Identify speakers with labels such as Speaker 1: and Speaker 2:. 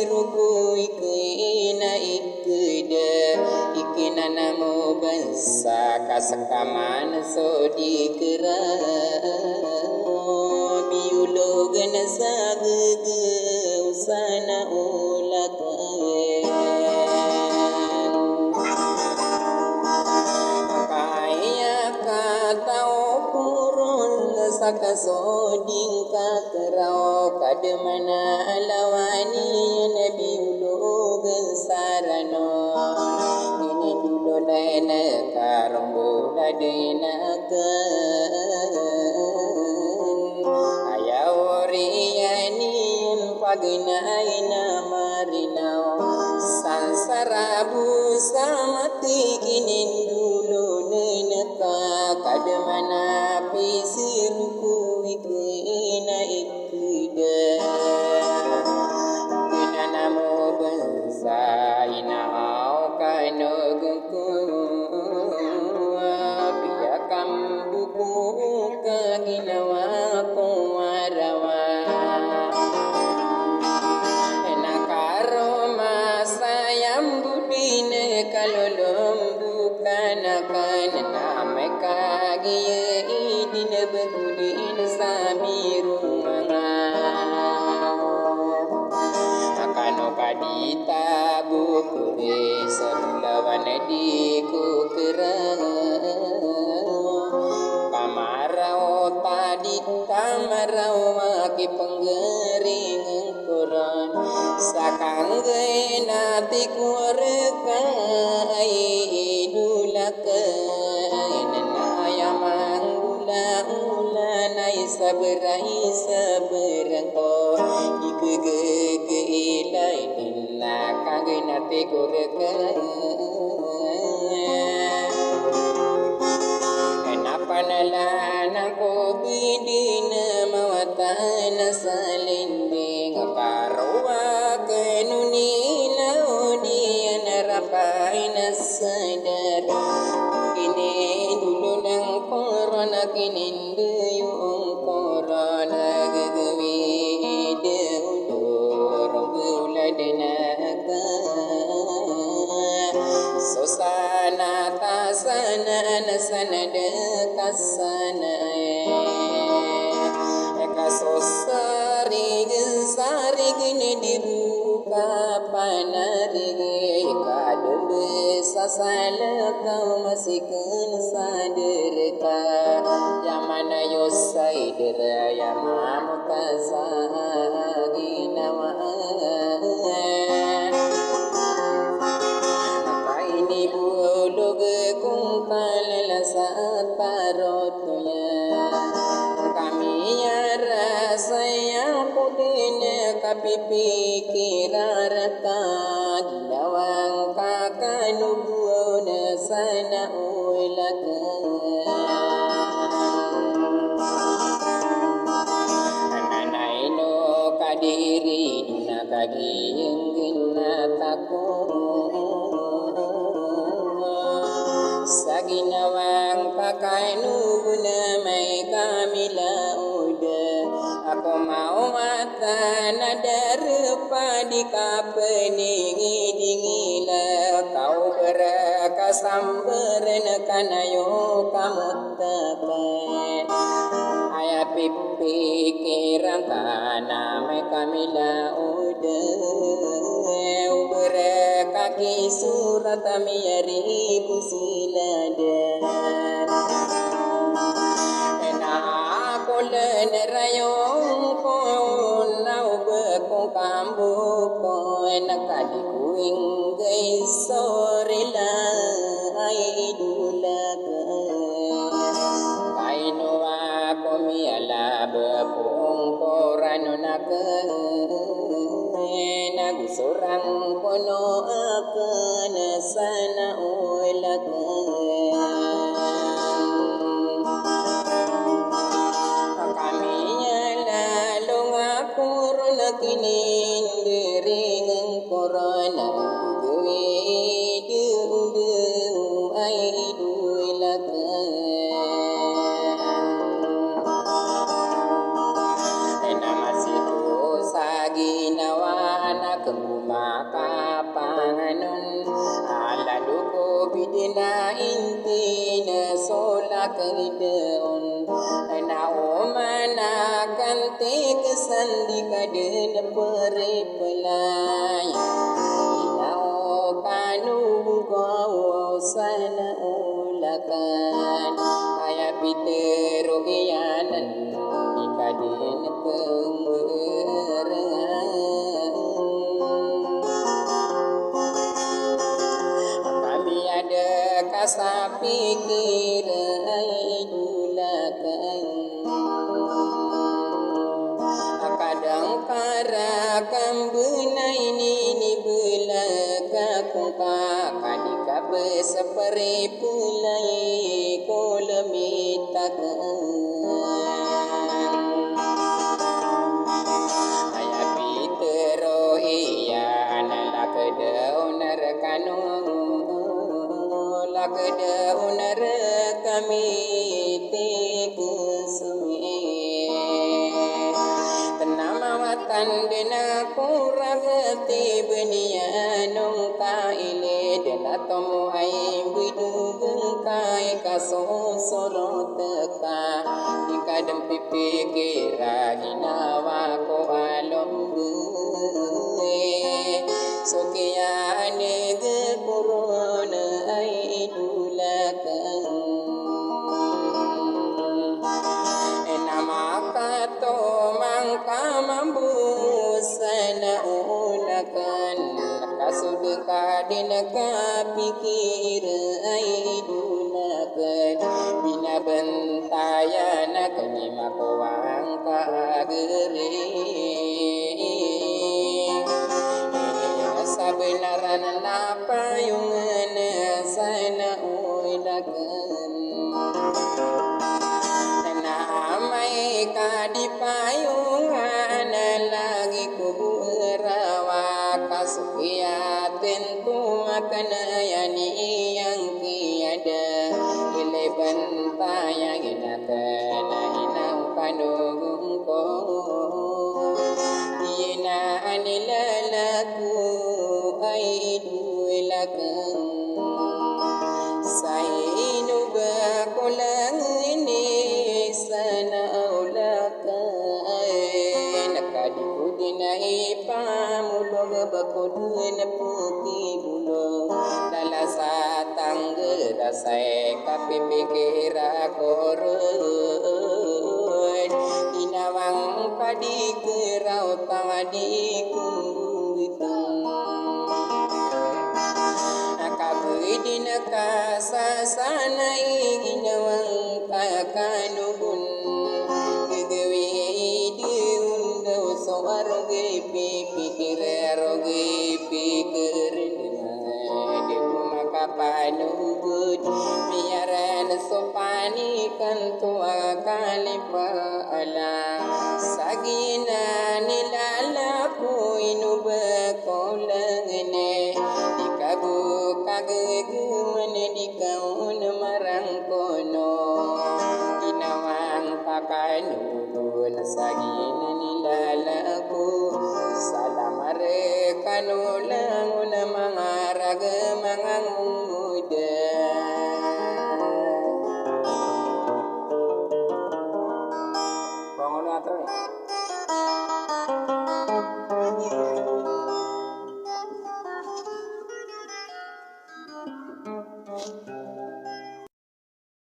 Speaker 1: ruku ikina ikida ikina namo bansa kasakaman so dikera biulogan sagege usana ulakae Sakasoding kakerau kademana alawani nabi ulogan sarano ini dulu laina karombo ladena kan ayawriyani pagina ina marinau sansarabu samati kinin dulu neneka kademana pisiruku ikina ikida ina namo bansa ina au kainogku piakam buku kaginawa kuwarawa ena karoma sayam budine kalolom bukan akan nameka giye idine begudin samiru manga akano kadita bukure sebulawan di kukera kamarau tadi tamarau maki penggering koran sakangge nati kureka idulaka saberai saberangko ikegege ilai nina kagena te koreka kenapa nalana ko bidina mawatana salinde ngakarwa kenuni laudi anarapaina sadar kini dulu nang korona kini Sosana tasana nasana dekasana eka sosari gesari gini dibuka panari eka dulu sasala kau masih kena sadarka yamana yosai dera yamamu kasagi nama kami rasa yang pudine kapipi kiraraka gilawang kakanubuo na sana ulaka ananay no kadiri nakagiyeng ginatako sa ginawang pakainuguna may kamila uda ako maumata na darupa di kapeningidingila kau berakasamber na kanayo kamutapan aya pipikiran ka na may kamila uda kaki surat amiyari pusilada ena kolen rayong ko nau bekong kambu ko ena kali kuing gay sorila ay idulaka kaino ako miala bepong korano naka nagusurang kono akan sana ulakan kaminya lalong akurun kinin diring korona duwi du ay duilakan ginawa na maka panganon lalu ko bidina inti na solak ideon na omana kanti kesandi kaden peri pelay ina o kanu kau sana ulakan ayah pitero iyanan ikadin pengerengan kami ada kasa pikir idulakan kadang para kambunai ni belaka kuka kadika beseperi pulai kolemitakan ayah pitero iya analak daunar kanu lak daunar kami tikusumi tandena kuragati benia nong kaile dena tomo ai bidung kai kaso soro teka ikadem pipi kira hinawa ko alom sokia nege corona ai dulakan enamakato mamambusana ulakan kasudka dinaka pikir ai dulakan bina bentayana kanima kawang kagere sabenaran napa yung sana ulakan amai kadipayungan lagi kuburawa kasuya tentu akan yani yang tiada ile bentayang inakan inau kanung ko ina anilalaku ai duilakan sainu bakulang sana aulakan nakadikudinai pamulog bakudun puki bulo dalasa tangga dasai kapipikira korun inawang padikirau tawadikungitang kabudin kasasanai ginawang kakanubun gegewi diundau soaroge pikir roge pikir di rumah kapanubud biaran sopani kantua kalipa ala sagina nilalaku inubakolangene dikabu kageguman dikaun marangkono inawang pakanun sagina nilalaku salamare kanulangun mangarag mangang